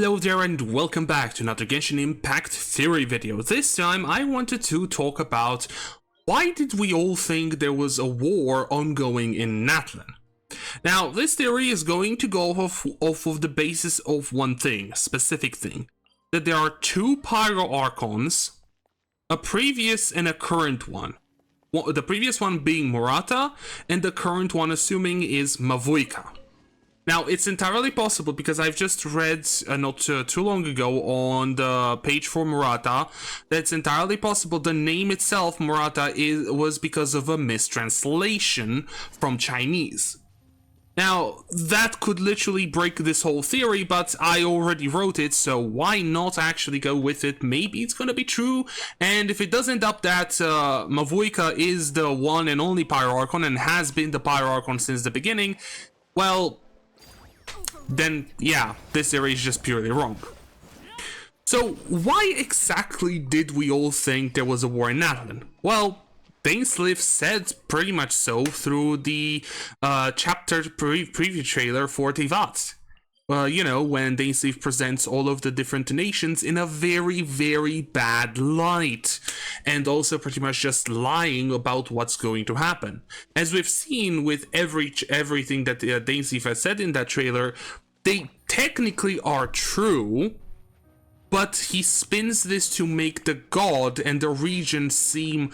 Hello there and welcome back to another Genshin Impact theory video. This time I wanted to talk about why did we all think there was a war ongoing in Natlan. Now this theory is going to go off of the basis of one thing, a specific thing. That there are two pyro archons, a previous and a current one. The previous one being Murata and the current one assuming is Mavuika. Now, it's entirely possible, because I've just read not too long ago on the page for Murata, that it's entirely possible the name itself, Murata, was because of a mistranslation from Chinese. Now, that could literally break this whole theory, but I already wrote it, so why not actually go with it? Maybe it's gonna be true, and if it does end up that Mavuika is the one and only Pyro Archon and has been the Pyro Archon since the beginning, well, then yeah, this theory is just purely wrong. So why exactly did we all think there was a war in Natlan? Well, Dainsleif said pretty much so through the chapter preview trailer for Tevat. You know, when Dainsleif presents all of the different nations in a very, very bad light, and also pretty much just lying about what's going to happen. As we've seen with everything that Dainsleif has said in that trailer, they technically are true, but he spins this to make the god and the region seem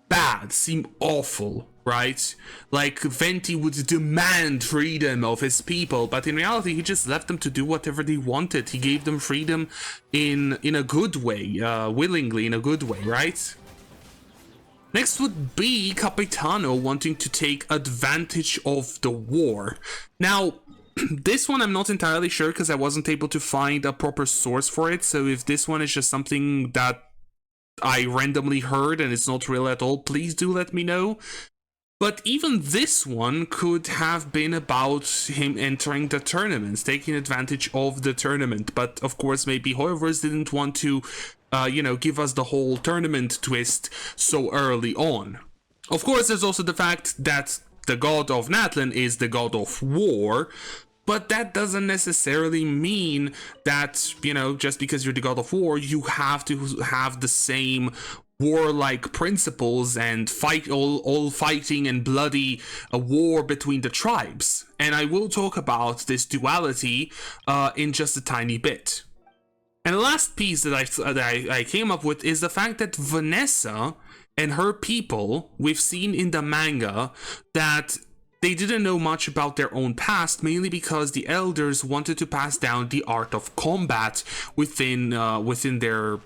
bad, seem awful, right? Like Venti would demand freedom of his people, but in reality he just left them to do whatever they wanted. He gave them freedom in a good way, willingly, in a good way, right? Next would be Capitano wanting to take advantage of the war. Now, this one I'm not entirely sure because I wasn't able to find a proper source for it, so if this one is just something that I randomly heard and it's not real at all, please do let me know. But even this one could have been about him entering the tournaments, taking advantage of the tournament. But of course, maybe Hoyoverse didn't want to, you know, give us the whole tournament twist so early on. Of course, there's also the fact that the god of Natlan is the god of war. But that doesn't necessarily mean that, you know, just because you're the god of war, you have to have the same warlike principles and fight all fighting and bloody war between the tribes. And I will talk about this duality in just a tiny bit. And the last piece that I came up with is the fact that Vanessa and her people, we've seen in the manga that they didn't know much about their own past, mainly because the elders wanted to pass down the art of combat within their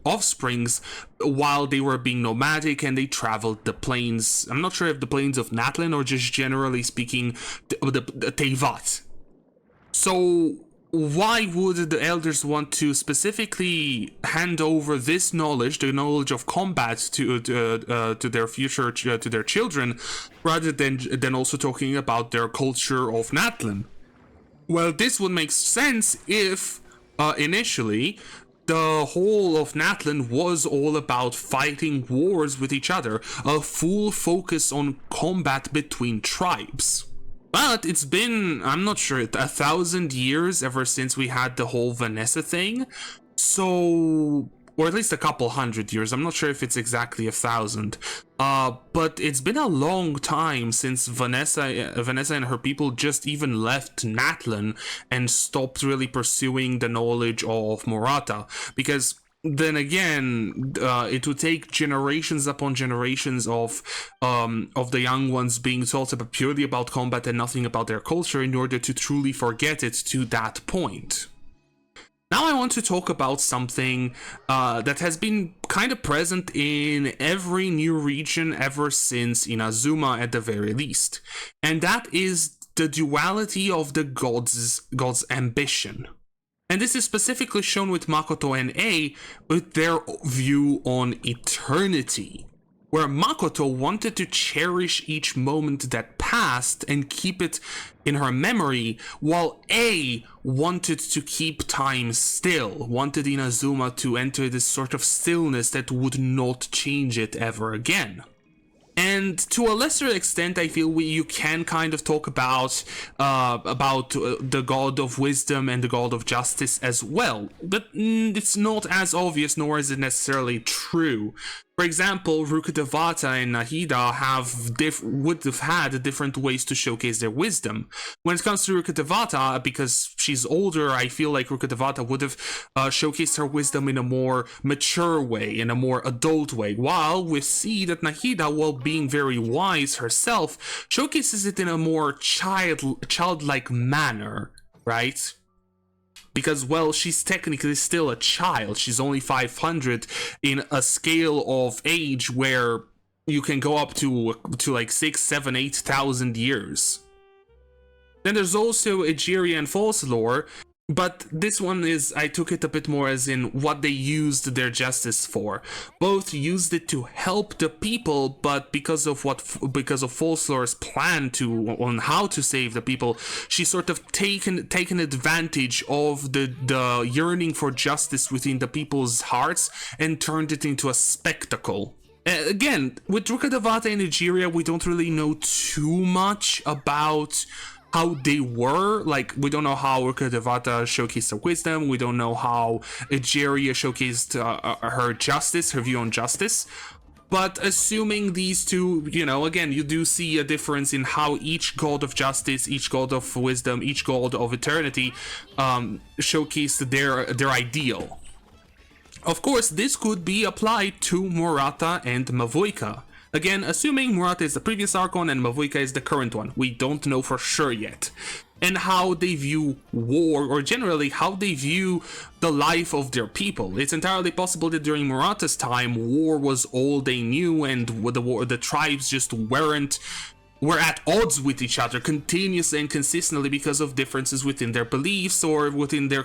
offsprings while they were being nomadic and they traveled the plains. I'm not sure if the plains of Natlan or just generally speaking the Tevat. So why would the elders want to specifically hand over this knowledge, the knowledge of combat, to their future, to their children, rather than also talking about their culture of Natlan? Well, this would make sense if initially the whole of Natlan was all about fighting wars with each other, a full focus on combat between tribes. But it's been, I'm not sure, 1,000 years ever since we had the whole Vanessa thing. So, or at least a couple hundred years. I'm not sure if it's exactly 1,000. But it's been a long time since Vanessa and her people just even left Natlan and stopped really pursuing the knowledge of Murata. Because then again, it would take generations upon generations of the young ones being taught about purely about combat and nothing about their culture in order to truly forget it to that point. Now I want to talk about something that has been kind of present in every new region ever since Inazuma at the very least, and that is the duality of the god's ambition. And this is specifically shown with Makoto and A with their view on eternity, where Makoto wanted to cherish each moment that passed and keep it in her memory, while A wanted to keep time still, wanted Inazuma to enter this sort of stillness that would not change it ever again. And And to a lesser extent, I feel you can kind of talk about the god of wisdom and the god of justice as well, but it's not as obvious, nor is it necessarily true. For example, Rukkhadevata and Nahida would have had different ways to showcase their wisdom. When it comes to Rukkhadevata, because she's older, I feel like Rukkhadevata would have showcased her wisdom in a more mature way, in a more adult way, while we see that Nahida, while being very wise herself, showcases it in a more childlike manner, right? Because, well, she's technically still a child. She's only 500 in a scale of age where you can go up to like 6, 7, 8,000 years. Then there's also Egeria and false lore, but this one is, I took it a bit more as in what they used their justice for. Both used it to help the people, but because of false lore's plan on how to save the people, she sort of taken advantage of the yearning for justice within the people's hearts and turned it into a spectacle. Again, with Rukkhadevata and Egeria, we don't really know too much about how they were. Like, we don't know how Rukkhadevata showcased her wisdom, we don't know how Egeria showcased her justice, her view on justice. But assuming these two, you know, again, you do see a difference in how each god of justice, each god of wisdom, each god of eternity showcased their ideal. Of course, this could be applied to Murata and Mavoika. Again, assuming Murata is the previous Archon and Mavoika is the current one. We don't know for sure yet. And how they view war, or generally how they view the life of their people. It's entirely possible that during Murata's time, war was all they knew, and the tribes just were at odds with each other continuously and consistently because of differences within their beliefs or within the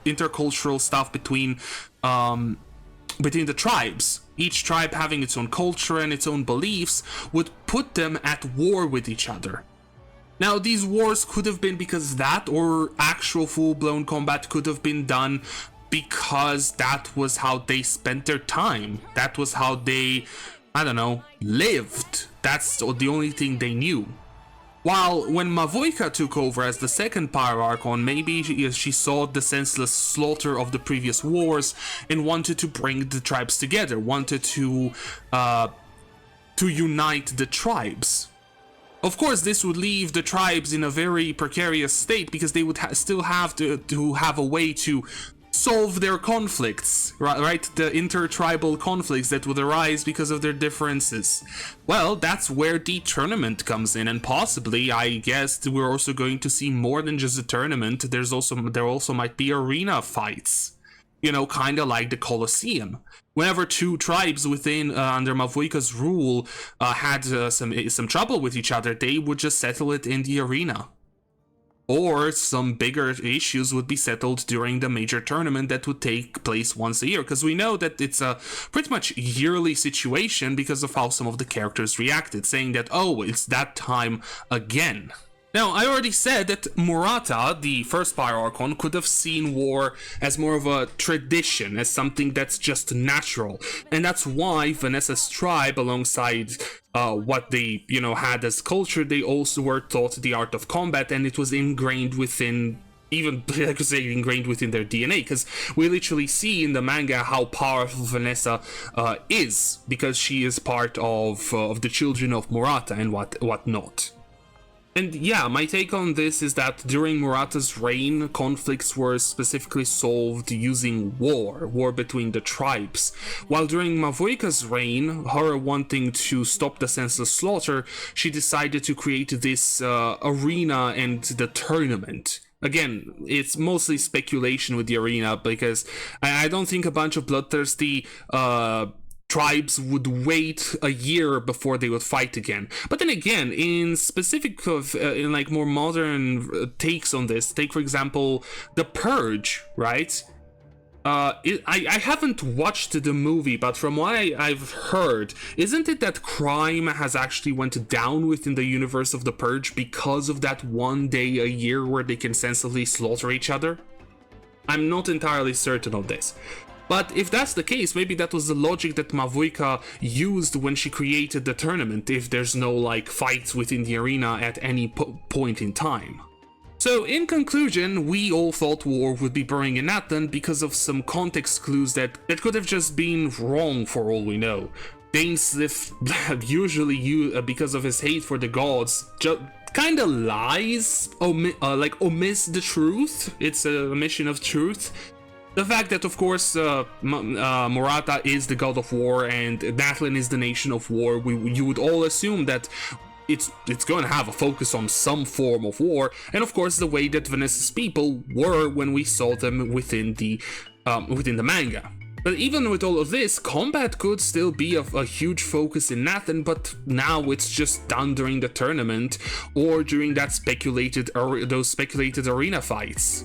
intercultural stuff between the tribes. Each tribe having its own culture and its own beliefs would put them at war with each other. Now, these wars could have been because that, or actual full-blown combat could have been done because that was how they spent their time. That was how they, I don't know, lived. That's the only thing they knew. While when Mavoika took over as the second Pyro Archon, maybe she saw the senseless slaughter of the previous wars and wanted to bring the tribes together, wanted to unite the tribes. Of course, this would leave the tribes in a very precarious state because they would still have to have a way to solve their conflicts, right? The intertribal conflicts that would arise because of their differences. Well, that's where the tournament comes in, and possibly, I guess, we're also going to see more than just a tournament. There also might be arena fights, you know, kind of like the Colosseum. Whenever two tribes within under Mavoika's rule had some trouble with each other, they would just settle it in the arena. Or some bigger issues would be settled during the major tournament that would take place once a year, because we know that it's a pretty much yearly situation because of how some of the characters reacted, saying that, oh, it's that time again. Now, I already said that Murata, the first Pyro Archon, could have seen war as more of a tradition, as something that's just natural. And that's why Vanessa's tribe, alongside what they, you know, had as culture, they also were taught the art of combat, and it was ingrained within, even, I could say, ingrained within their DNA, because we literally see in the manga how powerful Vanessa is, because she is part of the children of Murata and whatnot. And yeah, my take on this is that during Murata's reign, conflicts were specifically solved using war between the tribes. While during Mavoika's reign, her wanting to stop the senseless slaughter, she decided to create this arena and the tournament. Again, it's mostly speculation with the arena, because I don't think a bunch of bloodthirsty tribes would wait a year before they would fight again. But then again, in specific in like more modern takes on this, take for example the Purge, right? I haven't watched the movie, but from what I've heard, isn't it that crime has actually went down within the universe of the Purge because of that one day a year where they can senselessly slaughter each other? I'm not entirely certain of this. But if that's the case, maybe that was the logic that Mavuyka used when she created the tournament, if there's no like fights within the arena at any point in time. So in conclusion, we all thought war would be brewing in Natlan because of some context clues that could have just been wrong for all we know. Dainsleif usually, because of his hate for the gods, kinda lies, omits the truth. It's a omission of truth. The fact that, of course, Murata is the god of war and Natlan is the nation of war, you would all assume that it's going to have a focus on some form of war, and of course the way that Vanessa's people were when we saw them within the manga. But even with all of this, combat could still be a huge focus in Natlan, but now it's just done during the tournament or during those speculated arena fights.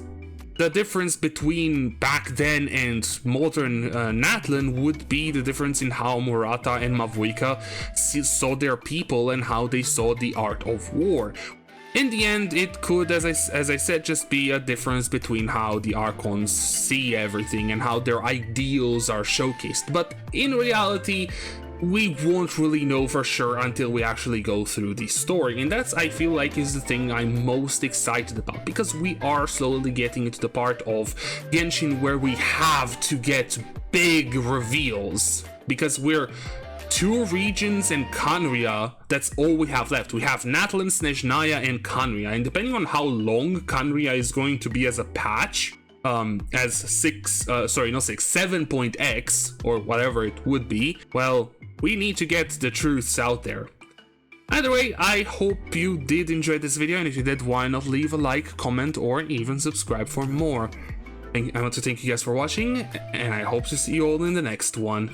The difference between back then and modern Natlan would be the difference in how Murata and Mavuyka saw their people and how they saw the art of war. In the end, it could, as I said, just be a difference between how the archons see everything and how their ideals are showcased. But in reality, we won't really know for sure until we actually go through the story, and that's, I feel like, is the thing I'm most excited about, because we are slowly getting into the part of Genshin where we have to get big reveals, because we're 2 regions and Khaenri'ah, that's all we have left. We have Natlan, Snezhnaya, and Khaenri'ah, and depending on how long Khaenri'ah is going to be as a patch, as 7.x, or whatever it would be, well, we need to get the truths out there. Either way, I hope you did enjoy this video, and if you did, why not leave a like, comment, or even subscribe for more. I want to thank you guys for watching, and I hope to see you all in the next one.